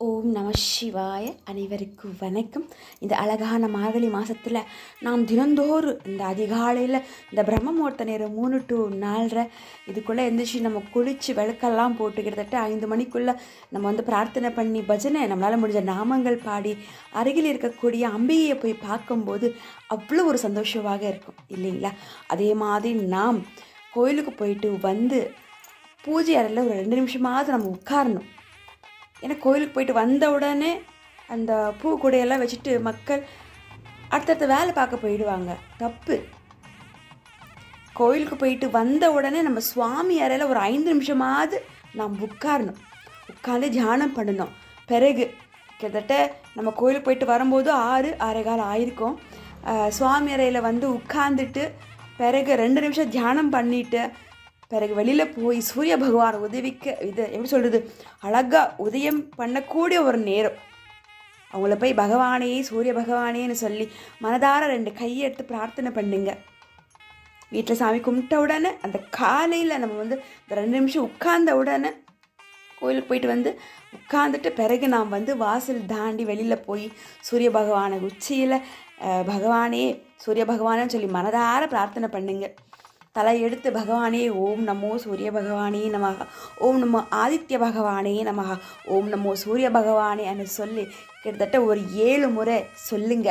ஓம் நம சிவாய. அனைவருக்கும் வணக்கம். இந்த அழகான மார்கழி மாதத்தில் நாம் தினந்தோறும் இந்த அதிகாலையில் இந்த பிரம்ம முகூர்த்த நேரம் 3 to 4:30 இதுக்குள்ளே எழுந்திரிச்சு நம்ம குளித்து விளக்கெல்லாம் போட்டு கிட்டத்தட்ட 5 மணிக்குள்ளே நம்ம பிரார்த்தனை பண்ணி பஜனை நம்மளால் முடிஞ்ச நாமங்கள் பாடி அருகில் இருக்கக்கூடிய அம்பிகையை போய் பார்க்கும்போது அவ்வளோ ஒரு சந்தோஷமாக இருக்கும் இல்லைங்களா? அதே மாதிரி நாம் கோயிலுக்கு போயிட்டு வந்து பூஜை அறையில் ஒரு 2 நிமிஷமாவது நம்ம உட்காரணும். ஏன்னா கோயிலுக்கு போயிட்டு வந்த உடனே அந்த பூ கூடையெல்லாம் வச்சுட்டு மக்கள் அடுத்தடுத்த வேலை பார்க்க போயிடுவாங்க. தப்பு. கோயிலுக்கு போயிட்டு வந்த உடனே நம்ம சுவாமி அறையில் ஒரு 5 நிமிஷமாவது நாம் உட்காரணும். உட்காந்து தியானம் பண்ணணும். பிறகு கிட்டத்தட்ட நம்ம கோயிலுக்கு போயிட்டு வரும்போது 6:15 ஆயிருக்கும். சுவாமி அறையில் உட்காந்துட்டு பிறகு 2 நிமிஷம் தியானம் பண்ணிவிட்டு பிறகு வெளியில் போய் சூரிய பகவான் உதவிக்கு இது எப்படி சொல்கிறது, அழகாக உதயம் பண்ணக்கூடிய ஒரு நேரம். அவங்கள போய் பகவானே சூரிய பகவானேன்னு சொல்லி மனதார 2 கையை எடுத்து பிரார்த்தனை பண்ணுங்க. வீட்டில் சாமி கும்பிட்ட உடனே அந்த காலையில் நம்ம இந்த 2 நிமிஷம் உட்கார்ந்த உடனே கோயிலுக்கு போயிட்டு உட்காந்துட்டு பிறகு நாம் வாசல் தாண்டி வெளியில் போய் சூரிய பகவானை உச்சியில் பகவானே சூரிய பகவானேன்னு சொல்லி மனதார பிரார்த்தனை பண்ணுங்க. தலை எடுத்து பகவானே ஓம் நமோ சூரிய பகவானே நமக, ஓம் நமோ ஆதித்ய பகவானே நமக, ஓம் நமோ சூரிய பகவானே என்று சொல்லி கிட்டத்தட்ட ஒரு 7 முறை சொல்லுங்க.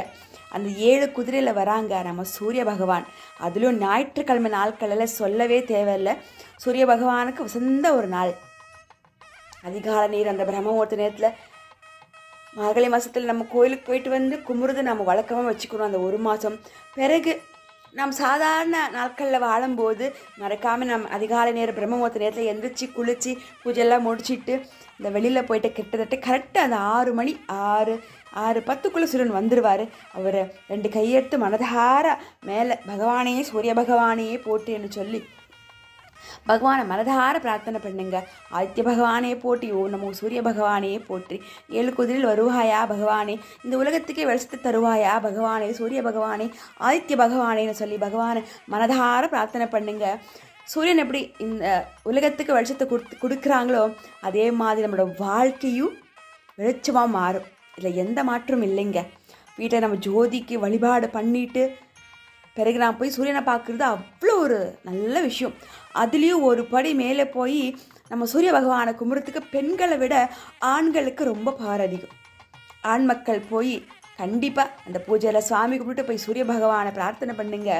அந்த 7 குதிரையில் வராங்க நம்ம சூரிய பகவான். அதிலும் ஞாயிற்றுக்கிழமை நாட்களில் சொல்லவே தேவையில்லை. சூரிய பகவானுக்கு வசந்த ஒரு நாள். அதிகாலை நேரம் அந்த பிரம்ம முகூர்த்த நேரத்தில் மார்கழி மாதத்தில் நம்ம கோயிலுக்கு போயிட்டு கும்பிட்றது நம்ம வழக்கமாக வச்சுக்கணும் அந்த 1 மாதம். பிறகு நாம் சாதாரண நாட்களில் வாழும்போது மறக்காமல் நம்ம அதிகாலை நேரம் பிரம்ம முகூர்த்த நேரத்தில் எந்திரிச்சு குளித்து பூஜையெல்லாம் முடிச்சுட்டு இந்த வெளியில் போயிட்டு கிட்டத்தட்ட கரெக்டாக அந்த 6 மணி 6:10 சூரியன் வந்துடுவார். அவர் 2 கையெடுத்து மனதார மேலே பகவானே சூரிய பகவானையே போட்டுன்னு சொல்லி பகவானை மனதார பிரார்த்தனை பண்ணுங்க. ஆதித்ய பகவானே போற்றி, ஓம் நமோ சூரிய பகவானே போற்றி, 7 குதிரையில் வருவாயா பகவானே, இந்த உலகத்துக்கே வெளிச்சத்தை தருவாயா பகவானே சூரிய பகவானே ஆதித்ய பகவானேன்னு சொல்லி பகவானை மனதார பிரார்த்தனை பண்ணுங்க. சூரியன் எப்படி இந்த உலகத்துக்கு வெளிச்சத்தை கொடுக்குறாங்களோ அதே மாதிரி நம்மளோட வாழ்க்கையும் வெளிச்சமாக மாறும். இதில் எந்த மாற்றமும் இல்லைங்க. வீட்டில் நம்ம ஜோதிக்கு வழிபாடு பண்ணிட்டு பிறகு நான் போய் சூரியனை பார்க்குறது அவ்வளோ ஒரு நல்ல விஷயம். அதுலேயும் ஒரு படி மேலே போய் நம்ம சூரிய பகவானை கும்பிட்றதுக்கு பெண்களை விட ஆண்களுக்கு ரொம்ப பவர் அதிகம். ஆண் மக்கள் போய் கண்டிப்பாக அந்த பூஜையில் சுவாமி கும்பிட்டு போய் சூரிய பகவானை பிரார்த்தனை பண்ணுங்க.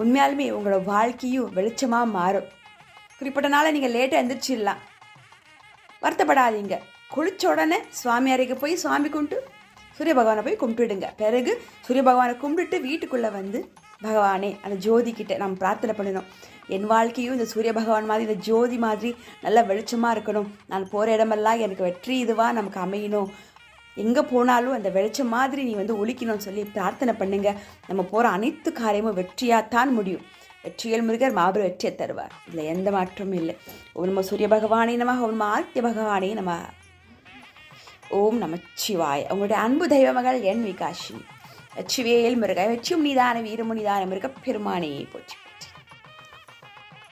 உண்மையாலுமே உங்களோட வாழ்க்கையும் வெளிச்சமாக மாறும். குறிப்பிட்ட நாளை நீங்கள் லேட்டாக எழுந்திரிச்சிடலாம், வருத்தப்படாதீங்க. குளிச்ச உடனே சுவாமி அறைக்கு போய் சுவாமி கும்பிட்டு சூரிய பகவானை போய் கும்பிட்டுடுங்க. பிறகு சூரிய பகவானை கும்பிட்டுட்டு வீட்டுக்குள்ளே பகவானே அந்த ஜோதிக்கிட்ட நம்ம பிரார்த்தனை பண்ணணும். என் வாழ்க்கையும் இந்த சூரிய பகவான் மாதிரி இந்த ஜோதி மாதிரி நல்லா வெளிச்சமாக இருக்கணும். நான் போகிற இடமெல்லாம் எனக்கு வெற்றி இதுவாக நமக்கு அமையணும். எங்கே போனாலும் அந்த வெளிச்சம் மாதிரி நீ ஒழிக்கணும்னு சொல்லி பிரார்த்தனை பண்ணுங்க. நம்ம போகிற அனைத்து காரியமும் வெற்றியாகத்தான் முடியும். வெற்றியல் முருகர் மாபெரும் வெற்றியை தருவார். இதில் எந்த மாற்றமும் இல்லை. ஓம் நம்ம சூரிய பகவானே நமக, ஓம் ஆதித்ய பகவானே நம. ஓம் நமச்சிவாய. உங்களுடைய அன்பு தெய்வ மகள் என் விகாஷினி. வெற்றிவேல் முருக, வெற்றியும் நீதான வீரமும் நீதான முருக பெருமானே போச்சு.